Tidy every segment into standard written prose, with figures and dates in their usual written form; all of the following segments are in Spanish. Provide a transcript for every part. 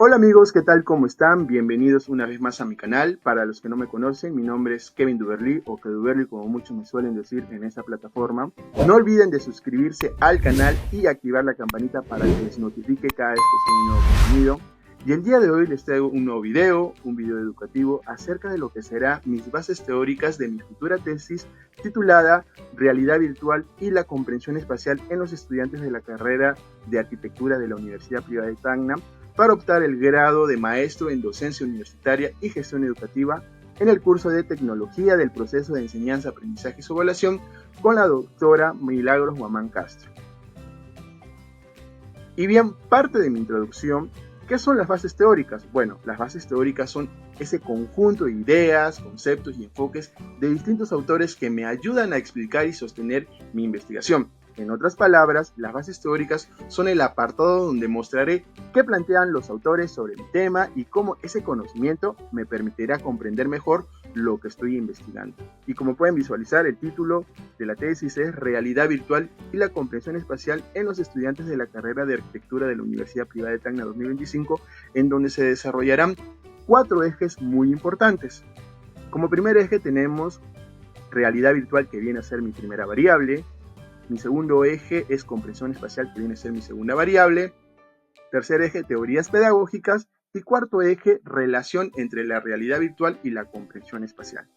Hola amigos, ¿qué tal? ¿Cómo están? Bienvenidos una vez más a mi canal. Para los que no me conocen, mi nombre es Kevin Duberly, o que Duberly como muchos me suelen decir en esta plataforma. No olviden de suscribirse al canal y activar la campanita para que les notifique cada vez que suba un nuevo contenido. Y el día de hoy les traigo un nuevo video, un video educativo acerca de lo que serán mis bases teóricas de mi futura tesis titulada Realidad Virtual y la Comprensión Espacial en los estudiantes de la carrera de Arquitectura de la Universidad Privada de Tacna, para optar el grado de maestro en docencia universitaria y gestión educativa en el curso de tecnología del proceso de enseñanza, aprendizaje y su evaluación con la doctora Milagros Guamán Castro. Y bien, parte de mi introducción, ¿qué son las bases teóricas? Bueno, las bases teóricas son ese conjunto de ideas, conceptos y enfoques de distintos autores que me ayudan a explicar y sostener mi investigación. En otras palabras, las bases teóricas son el apartado donde mostraré qué plantean los autores sobre el tema y cómo ese conocimiento me permitirá comprender mejor lo que estoy investigando. Y como pueden visualizar, el título de la tesis es Realidad Virtual y la Comprensión Espacial en los estudiantes de la carrera de Arquitectura de la Universidad Privada de Tacna 2025, en donde se desarrollarán 4 ejes muy importantes. Como primer eje tenemos realidad virtual, que viene a ser mi primera variable. Mi segundo eje es comprensión espacial, que viene a ser mi segunda variable. Tercer eje, teorías pedagógicas. Y cuarto eje, relación entre la realidad virtual y la comprensión espacial.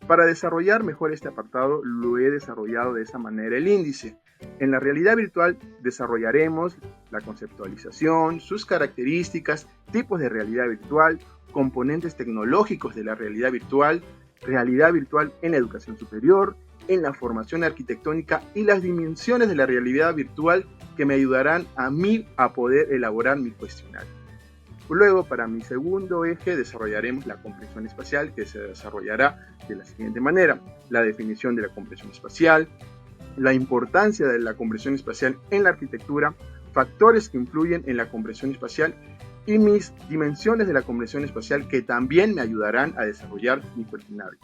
Para desarrollar mejor este apartado, lo he desarrollado de esta manera el índice. En la realidad virtual desarrollaremos la conceptualización, sus características, tipos de realidad virtual, componentes tecnológicos de la realidad virtual en la educación superior, en la formación arquitectónica y las dimensiones de la realidad virtual que me ayudarán a mí a poder elaborar mi cuestionario. Luego, para mi segundo eje, desarrollaremos la comprensión espacial, que se desarrollará de la siguiente manera: la definición de la comprensión espacial, la importancia de la comprensión espacial en la arquitectura, factores que influyen en la comprensión espacial y mis dimensiones de la comprensión espacial, que también me ayudarán a desarrollar mi cuestionario.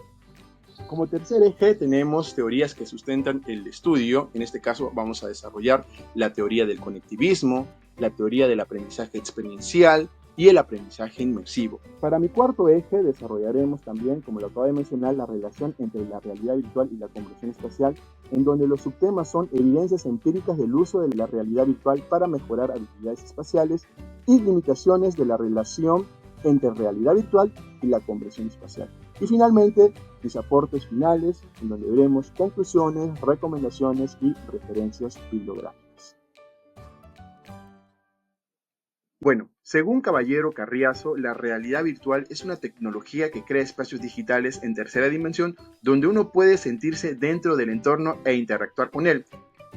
Como tercer eje tenemos teorías que sustentan el estudio. En este caso vamos a desarrollar la teoría del conectivismo, la teoría del aprendizaje experiencial y el aprendizaje inmersivo. Para mi cuarto eje desarrollaremos también, como lo acabo de mencionar, la relación entre la realidad virtual y la comprensión espacial, en donde los subtemas son evidencias empíricas del uso de la realidad virtual para mejorar habilidades espaciales y limitaciones de la relación entre realidad virtual y la comprensión espacial. Y finalmente, mis aportes finales, en donde veremos conclusiones, recomendaciones y referencias bibliográficas. Bueno, según Caballero Carriazo, la realidad virtual es una tecnología que crea espacios digitales en tercera dimensión donde uno puede sentirse dentro del entorno e interactuar con él.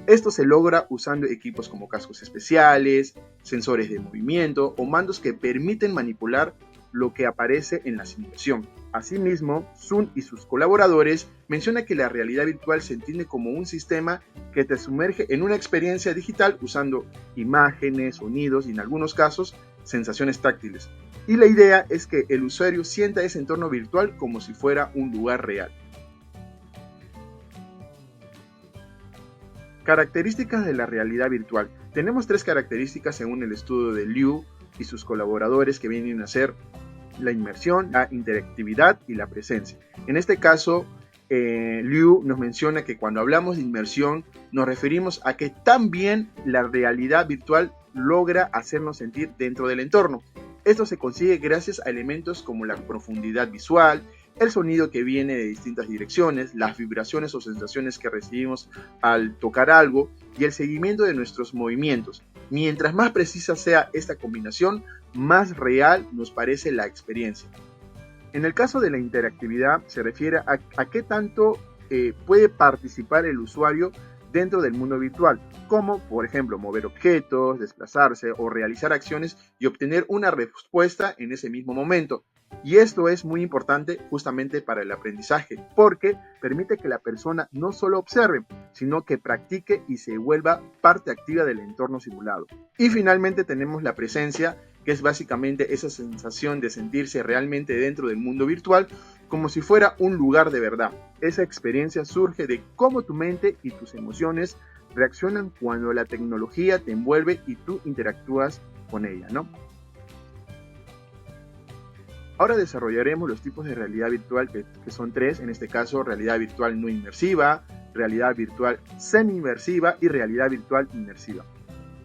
Esto se logra usando equipos como cascos especiales, sensores de movimiento o mandos que permiten manipular lo que aparece en la simulación. Asimismo, Sun y sus colaboradores mencionan que la realidad virtual se entiende como un sistema que te sumerge en una experiencia digital usando imágenes, sonidos y en algunos casos sensaciones táctiles. Y la idea es que el usuario sienta ese entorno virtual como si fuera un lugar real. Características de la realidad virtual. Tenemos 3 características según el estudio de Liu y sus colaboradores, que vienen a ser la inmersión, la interactividad y la presencia. En este caso, Liu nos menciona que cuando hablamos de inmersión nos referimos a que también la realidad virtual logra hacernos sentir dentro del entorno. Esto se consigue gracias a elementos como la profundidad visual, el sonido que viene de distintas direcciones, las vibraciones o sensaciones que recibimos al tocar algo y el seguimiento de nuestros movimientos. Mientras más precisa sea esta combinación, más real nos parece la experiencia. En el caso de la interactividad, se refiere a qué tanto puede participar el usuario dentro del mundo virtual, como por ejemplo mover objetos, desplazarse o realizar acciones y obtener una respuesta en ese mismo momento. Y esto es muy importante justamente para el aprendizaje, porque permite que la persona no solo observe, sino que practique y se vuelva parte activa del entorno simulado. Y finalmente tenemos la presencia, que es básicamente esa sensación de sentirse realmente dentro del mundo virtual, como si fuera un lugar de verdad. Esa experiencia surge de cómo tu mente y tus emociones reaccionan cuando la tecnología te envuelve y tú interactúas con ella, ¿no? Ahora desarrollaremos los tipos de realidad virtual que son tres, en este caso realidad virtual no inmersiva, realidad virtual semi-inmersiva y realidad virtual inmersiva.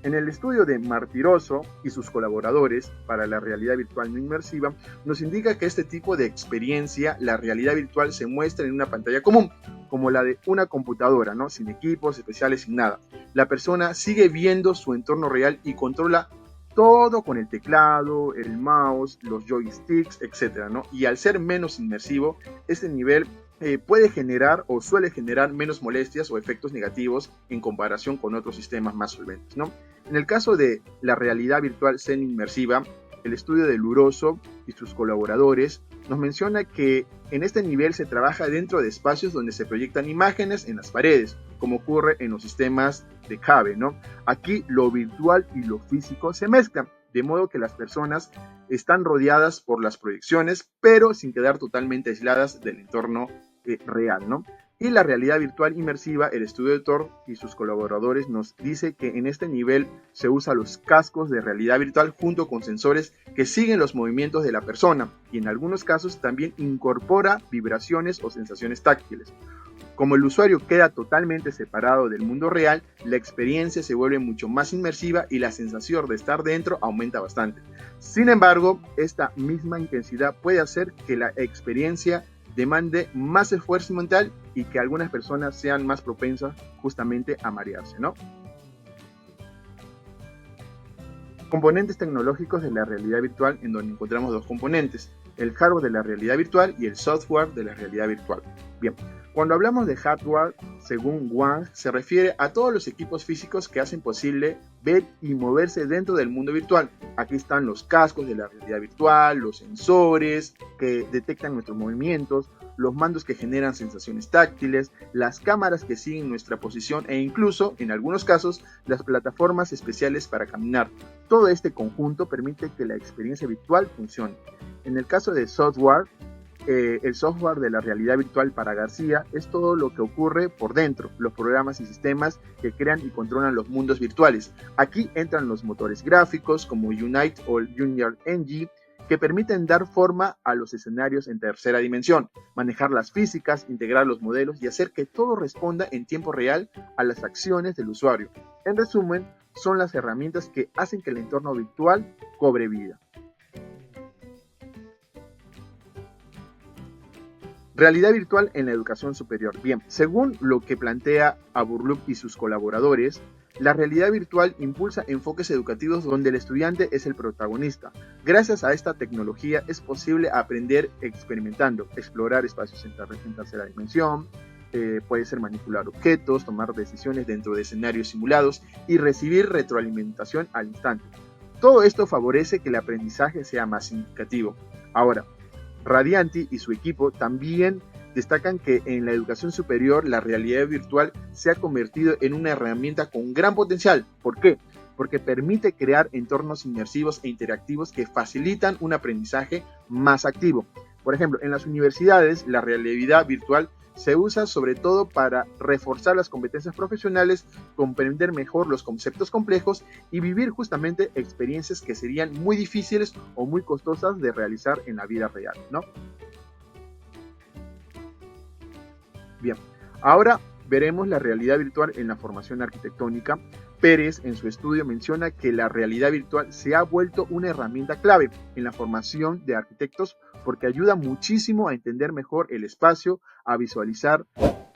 En el estudio de Martiroso y sus colaboradores para la realidad virtual no inmersiva, nos indica que este tipo de experiencia, la realidad virtual, se muestra en una pantalla común, como la de una computadora, ¿no? Sin equipos especiales, sin nada. La persona sigue viendo su entorno real y controla todo con el teclado, el mouse, los joysticks, etcétera, ¿no? Y al ser menos inmersivo, este nivel puede generar o suele generar menos molestias o efectos negativos en comparación con otros sistemas más solventes, ¿no? En el caso de la realidad virtual semi-inmersiva, el estudio de Luroso y sus colaboradores nos menciona que en este nivel se trabaja dentro de espacios donde se proyectan imágenes en las paredes, como ocurre en los sistemas de Cave, ¿no? Aquí lo virtual y lo físico se mezclan, de modo que las personas están rodeadas por las proyecciones, pero sin quedar totalmente aisladas del entorno real, ¿no? Y la realidad virtual inmersiva, el estudio de Thor y sus colaboradores nos dice que en este nivel se usan los cascos de realidad virtual junto con sensores que siguen los movimientos de la persona y en algunos casos también incorpora vibraciones o sensaciones táctiles. Como el usuario queda totalmente separado del mundo real, la experiencia se vuelve mucho más inmersiva y la sensación de estar dentro aumenta bastante. Sin embargo, esta misma intensidad puede hacer que la experiencia demande más esfuerzo mental y que algunas personas sean más propensas justamente a marearse, ¿no? Componentes tecnológicos de la realidad virtual, en donde encontramos dos componentes, el hardware de la realidad virtual y el software de la realidad virtual. Bien, cuando hablamos de hardware, según Wang, se refiere a todos los equipos físicos que hacen posible ver y moverse dentro del mundo virtual. Aquí están los cascos de la realidad virtual, los sensores que detectan nuestros movimientos, los mandos que generan sensaciones táctiles, las cámaras que siguen nuestra posición e incluso, en algunos casos, las plataformas especiales para caminar. Todo este conjunto permite que la experiencia virtual funcione. En el caso de software, el software de la realidad virtual para García es todo lo que ocurre por dentro, los programas y sistemas que crean y controlan los mundos virtuales. Aquí entran los motores gráficos como Unite o Unreal Engine, que permiten dar forma a los escenarios en tercera dimensión, manejar las físicas, integrar los modelos y hacer que todo responda en tiempo real a las acciones del usuario. En resumen, son las herramientas que hacen que el entorno virtual cobre vida. Realidad virtual en la educación superior. Bien, según lo que plantea Aburluk y sus colaboradores, la realidad virtual impulsa enfoques educativos donde el estudiante es el protagonista. Gracias a esta tecnología es posible aprender experimentando, explorar espacios en tercera dimensión, puede ser manipular objetos, tomar decisiones dentro de escenarios simulados y recibir retroalimentación al instante. Todo esto favorece que el aprendizaje sea más significativo. Ahora, Radianti y su equipo también destacan que en la educación superior la realidad virtual se ha convertido en una herramienta con gran potencial. ¿Por qué? Porque permite crear entornos inmersivos e interactivos que facilitan un aprendizaje más activo. Por ejemplo, en las universidades la realidad virtual se usa sobre todo para reforzar las competencias profesionales, comprender mejor los conceptos complejos y vivir justamente experiencias que serían muy difíciles o muy costosas de realizar en la vida real, ¿no? Bien, ahora veremos la realidad virtual en la formación arquitectónica. Pérez, en su estudio, menciona que la realidad virtual se ha vuelto una herramienta clave en la formación de arquitectos porque ayuda muchísimo a entender mejor el espacio, a visualizar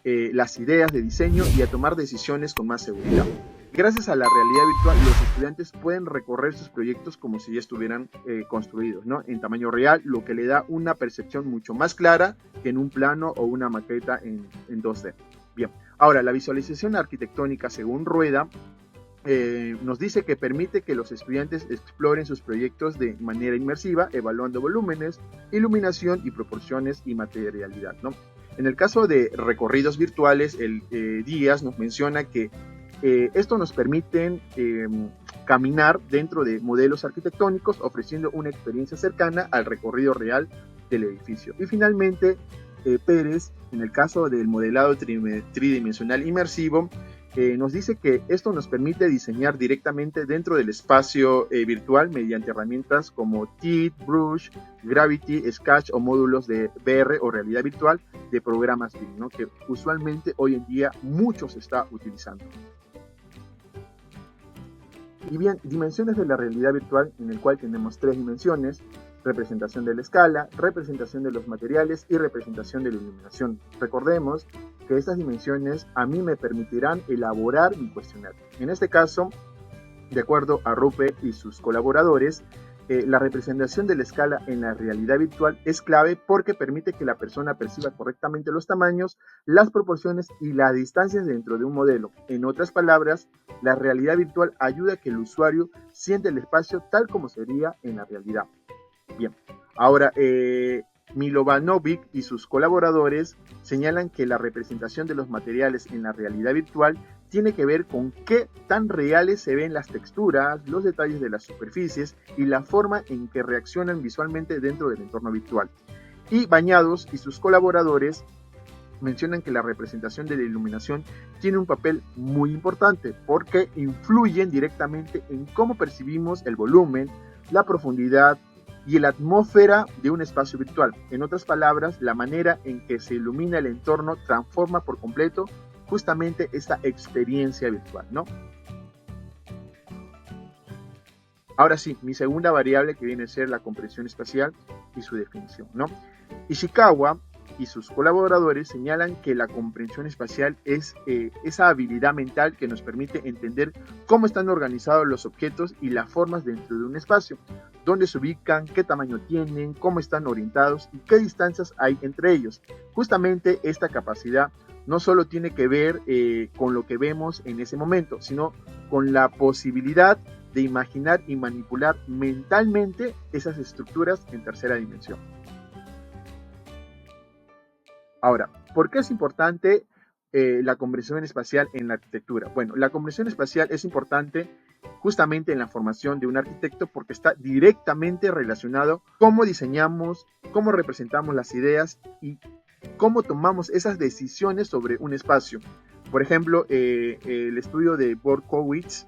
las ideas de diseño y a tomar decisiones con más seguridad. Gracias a la realidad virtual, los estudiantes pueden recorrer sus proyectos como si ya estuvieran construidos, ¿no? En tamaño real, lo que le da una percepción mucho más clara que en un plano o una maqueta en 2D. Bien, ahora la visualización arquitectónica, según Rueda, nos dice que permite que los estudiantes exploren sus proyectos de manera inmersiva, evaluando volúmenes, iluminación y proporciones y materialidad, ¿no? En el caso de recorridos virtuales, Díaz nos menciona que esto nos permite caminar dentro de modelos arquitectónicos, ofreciendo una experiencia cercana al recorrido real del edificio. Y finalmente, Pérez, en el caso del modelado tridimensional inmersivo, nos dice que esto nos permite diseñar directamente dentro del espacio virtual mediante herramientas como TIT, Brush, Gravity, Sketch o módulos de VR o realidad virtual de programas BIM, ¿no? Que usualmente hoy en día muchos se está utilizando. Y bien, dimensiones de la realidad virtual, en el cual tenemos 3 dimensiones: representación de la escala, representación de los materiales y representación de la iluminación. Recordemos que estas dimensiones a mí me permitirán elaborar mi cuestionario. En este caso, de acuerdo a Rupert y sus colaboradores, la representación de la escala en la realidad virtual es clave porque permite que la persona perciba correctamente los tamaños, las proporciones y las distancias dentro de un modelo. En otras palabras, la realidad virtual ayuda a que el usuario siente el espacio tal como sería en la realidad. Bien, ahora Milovanovic y sus colaboradores señalan que la representación de los materiales en la realidad virtual tiene que ver con qué tan reales se ven las texturas, los detalles de las superficies y la forma en que reaccionan visualmente dentro del entorno virtual. Y Bañados y sus colaboradores mencionan que la representación de la iluminación tiene un papel muy importante porque influyen directamente en cómo percibimos el volumen, la profundidad y la atmósfera de un espacio virtual. En otras palabras, la manera en que se ilumina el entorno transforma por completo justamente esta experiencia virtual, ¿no? Ahora sí, mi segunda variable, que viene a ser la comprensión espacial y su definición, ¿no? Ishikawa y sus colaboradores señalan que la comprensión espacial es esa habilidad mental que nos permite entender cómo están organizados los objetos y las formas dentro de un espacio, dónde se ubican, qué tamaño tienen, cómo están orientados y qué distancias hay entre ellos. Justamente esta capacidad no solo tiene que ver con lo que vemos en ese momento, sino con la posibilidad de imaginar y manipular mentalmente esas estructuras en tercera dimensión. Ahora, ¿por qué es importante la comprensión espacial en la arquitectura? Bueno, la comprensión espacial es importante justamente en la formación de un arquitecto porque está directamente relacionado cómo diseñamos, cómo representamos las ideas y cómo tomamos esas decisiones sobre un espacio. Por ejemplo, el estudio de Borkowitz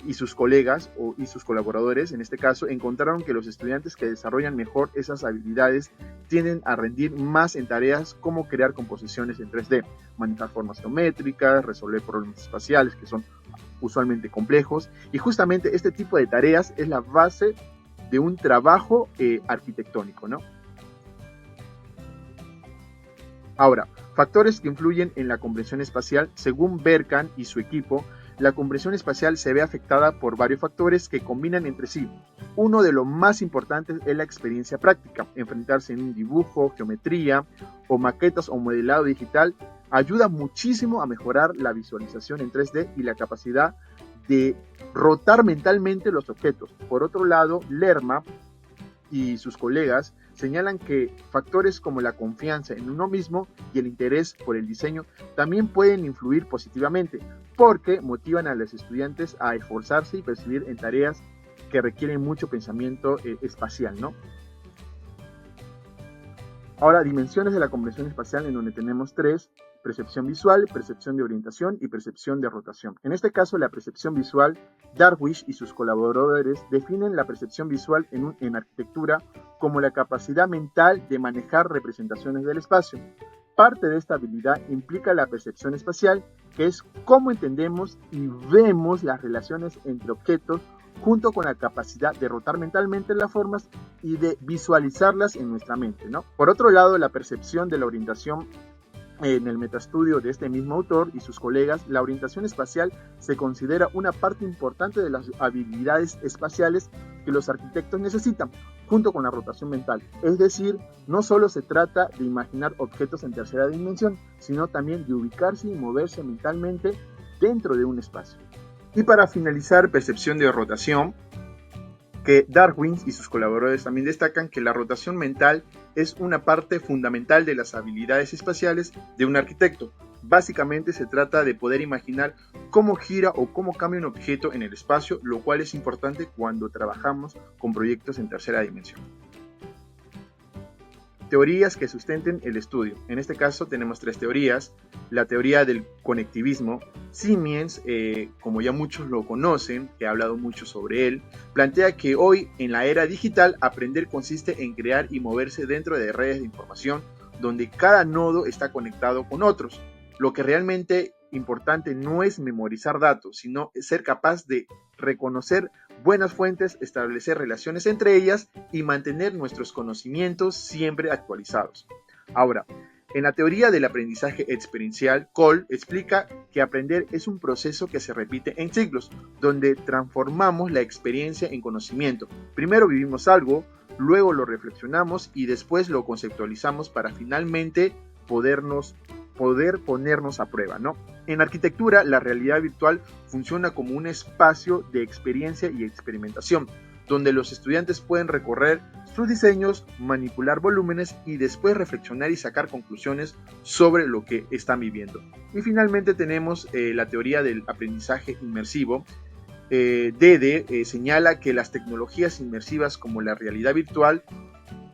y sus colegas y sus colaboradores, en este caso, encontraron que los estudiantes que desarrollan mejor esas habilidades tienden a rendir más en tareas como crear composiciones en 3D, manejar formas geométricas, resolver problemas espaciales que son usualmente complejos, y justamente este tipo de tareas es la base de un trabajo arquitectónico, ¿no? Ahora, factores que influyen en la comprensión espacial. Según Berkan y su equipo, la comprensión espacial se ve afectada por varios factores que combinan entre sí. Uno de los más importantes es la experiencia práctica. Enfrentarse en un dibujo, geometría o maquetas o modelado digital ayuda muchísimo a mejorar la visualización en 3D y la capacidad de rotar mentalmente los objetos. Por otro lado, Lerma y sus colegas señalan que factores como la confianza en uno mismo y el interés por el diseño también pueden influir positivamente porque motivan a los estudiantes a esforzarse y percibir en tareas que requieren mucho pensamiento espacial, ¿no? Ahora, dimensiones de la comprensión espacial, en donde tenemos 3: percepción visual, percepción de orientación y percepción de rotación. En este caso, la percepción visual, Darwish y sus colaboradores definen la percepción visual en arquitectura como la capacidad mental de manejar representaciones del espacio. Parte de esta habilidad implica la percepción espacial, que es cómo entendemos y vemos las relaciones entre objetos, junto con la capacidad de rotar mentalmente las formas y de visualizarlas en nuestra mente, ¿no? Por otro lado, la percepción de la orientación. En el metaestudio de este mismo autor y sus colegas, la orientación espacial se considera una parte importante de las habilidades espaciales que los arquitectos necesitan, junto con la rotación mental. Es decir, no solo se trata de imaginar objetos en tercera dimensión, sino también de ubicarse y moverse mentalmente dentro de un espacio. Y para finalizar, percepción de rotación, que Darwin y sus colaboradores también destacan que la rotación mental es una parte fundamental de las habilidades espaciales de un arquitecto. Básicamente se trata de poder imaginar cómo gira o cómo cambia un objeto en el espacio, lo cual es importante cuando trabajamos con proyectos en tercera dimensión. teorías que sustenten el estudio. En este caso tenemos 3 teorías. La teoría del conectivismo. Siemens, como ya muchos lo conocen, que ha hablado mucho sobre él, plantea que hoy, en la era digital, aprender consiste en crear y moverse dentro de redes de información donde cada nodo está conectado con otros. Lo que realmente importante no es memorizar datos, sino ser capaz de reconocer buenas fuentes, establecer relaciones entre ellas y mantener nuestros conocimientos siempre actualizados. Ahora, en la teoría del aprendizaje experiencial, Cole explica que aprender es un proceso que se repite en ciclos, donde transformamos la experiencia en conocimiento. Primero vivimos algo, luego lo reflexionamos y después lo conceptualizamos para finalmente poder ponernos a prueba, ¿no? En arquitectura, la realidad virtual funciona como un espacio de experiencia y experimentación, donde los estudiantes pueden recorrer sus diseños, manipular volúmenes y después reflexionar y sacar conclusiones sobre lo que están viviendo. Y finalmente tenemos la teoría del aprendizaje inmersivo. Dede señala que las tecnologías inmersivas como la realidad virtual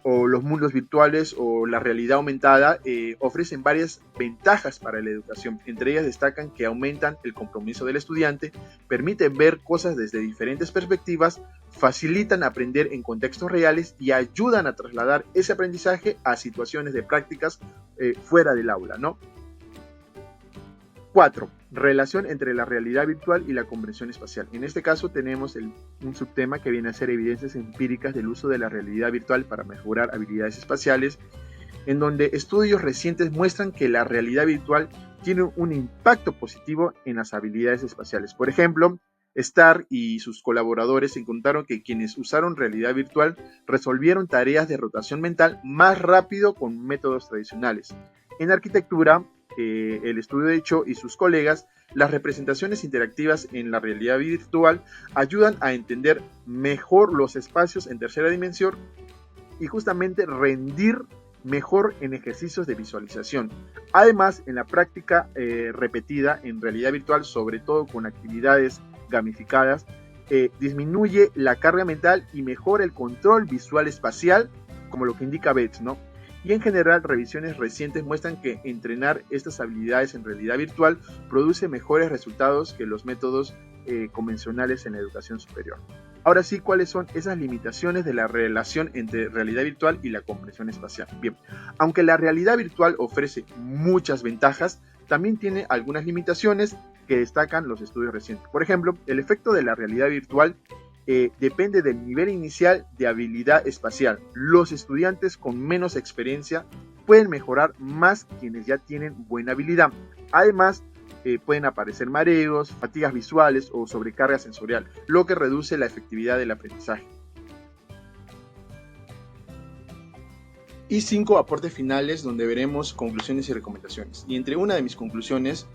o los mundos virtuales o la realidad aumentada ofrecen varias ventajas para la educación. Entre ellas destacan que aumentan el compromiso del estudiante, permiten ver cosas desde diferentes perspectivas, facilitan aprender en contextos reales y ayudan a trasladar ese aprendizaje a situaciones de prácticas fuera del aula, ¿no? 4. Relación entre la realidad virtual y la comprensión espacial. En este caso tenemos un subtema que viene a ser evidencias empíricas del uso de la realidad virtual para mejorar habilidades espaciales, en donde estudios recientes muestran que la realidad virtual tiene un impacto positivo en las habilidades espaciales. Por ejemplo, Starr y sus colaboradores encontraron que quienes usaron realidad virtual resolvieron tareas de rotación mental más rápido con métodos tradicionales. En arquitectura, el estudio de Cho y sus colegas, las representaciones interactivas en la realidad virtual ayudan a entender mejor los espacios en tercera dimensión y justamente rendir mejor en ejercicios de visualización. Además, en la práctica repetida en realidad virtual, sobre todo con actividades gamificadas, disminuye la carga mental y mejora el control visual espacial, como lo que indica Betts, ¿no? Y en general, revisiones recientes muestran que entrenar estas habilidades en realidad virtual produce mejores resultados que los métodos convencionales en la educación superior. Ahora sí, ¿cuáles son esas limitaciones de la relación entre realidad virtual y la comprensión espacial? Bien, aunque la realidad virtual ofrece muchas ventajas, también tiene algunas limitaciones que destacan los estudios recientes. Por ejemplo, el efecto de la realidad virtual depende del nivel inicial de habilidad espacial. Los estudiantes con menos experiencia pueden mejorar más quienes ya tienen buena habilidad. Además, pueden aparecer mareos, fatigas visuales o sobrecarga sensorial, lo que reduce la efectividad del aprendizaje. Y 5 aportes finales donde veremos conclusiones y recomendaciones. Y entre una de mis conclusiones,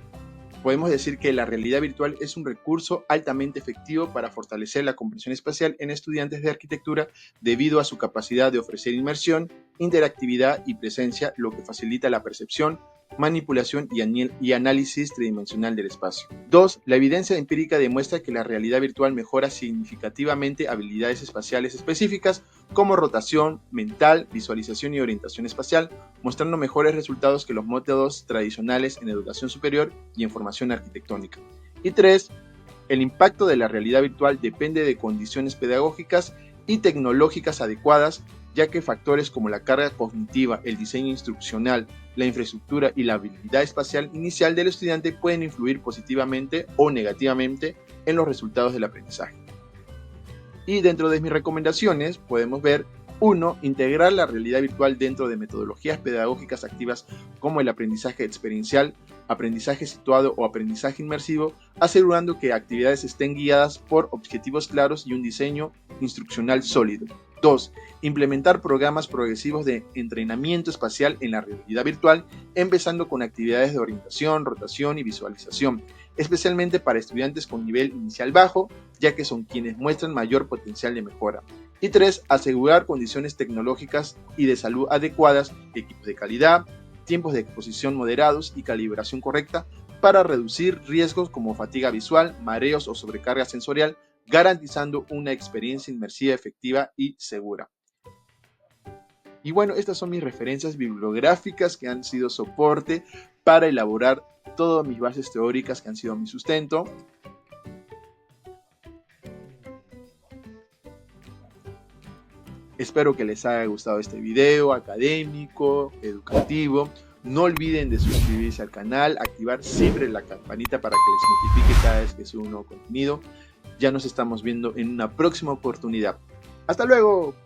podemos decir que la realidad virtual es un recurso altamente efectivo para fortalecer la comprensión espacial en estudiantes de arquitectura debido a su capacidad de ofrecer inmersión, interactividad y presencia, lo que facilita la percepción, manipulación y análisis tridimensional del espacio. 2. La evidencia empírica demuestra que la realidad virtual mejora significativamente habilidades espaciales específicas como rotación mental, visualización y orientación espacial, mostrando mejores resultados que los métodos tradicionales en educación superior y en formación arquitectónica. Y 3. El impacto de la realidad virtual depende de condiciones pedagógicas y tecnológicas adecuadas, ya que factores como la carga cognitiva, el diseño instruccional, la infraestructura y la habilidad espacial inicial del estudiante pueden influir positivamente o negativamente en los resultados del aprendizaje. Y dentro de mis recomendaciones podemos ver 1. Integrar la realidad virtual dentro de metodologías pedagógicas activas como el aprendizaje experiencial, aprendizaje situado o aprendizaje inmersivo, asegurando que actividades estén guiadas por objetivos claros y un diseño instruccional sólido. 2. Implementar programas progresivos de entrenamiento espacial en la realidad virtual, empezando con actividades de orientación, rotación y visualización, especialmente para estudiantes con nivel inicial bajo, ya que son quienes muestran mayor potencial de mejora. Y 3. Asegurar condiciones tecnológicas y de salud adecuadas, equipos de calidad, tiempos de exposición moderados y calibración correcta para reducir riesgos como fatiga visual, mareos o sobrecarga sensorial, garantizando una experiencia inmersiva efectiva y segura. Y bueno, estas son mis referencias bibliográficas que han sido soporte para elaborar todas mis bases teóricas que han sido mi sustento. Espero que les haya gustado este video académico, educativo. No olviden de suscribirse al canal, activar siempre la campanita para que les notifique cada vez que subo un nuevo contenido. Ya nos estamos viendo en una próxima oportunidad. ¡Hasta luego!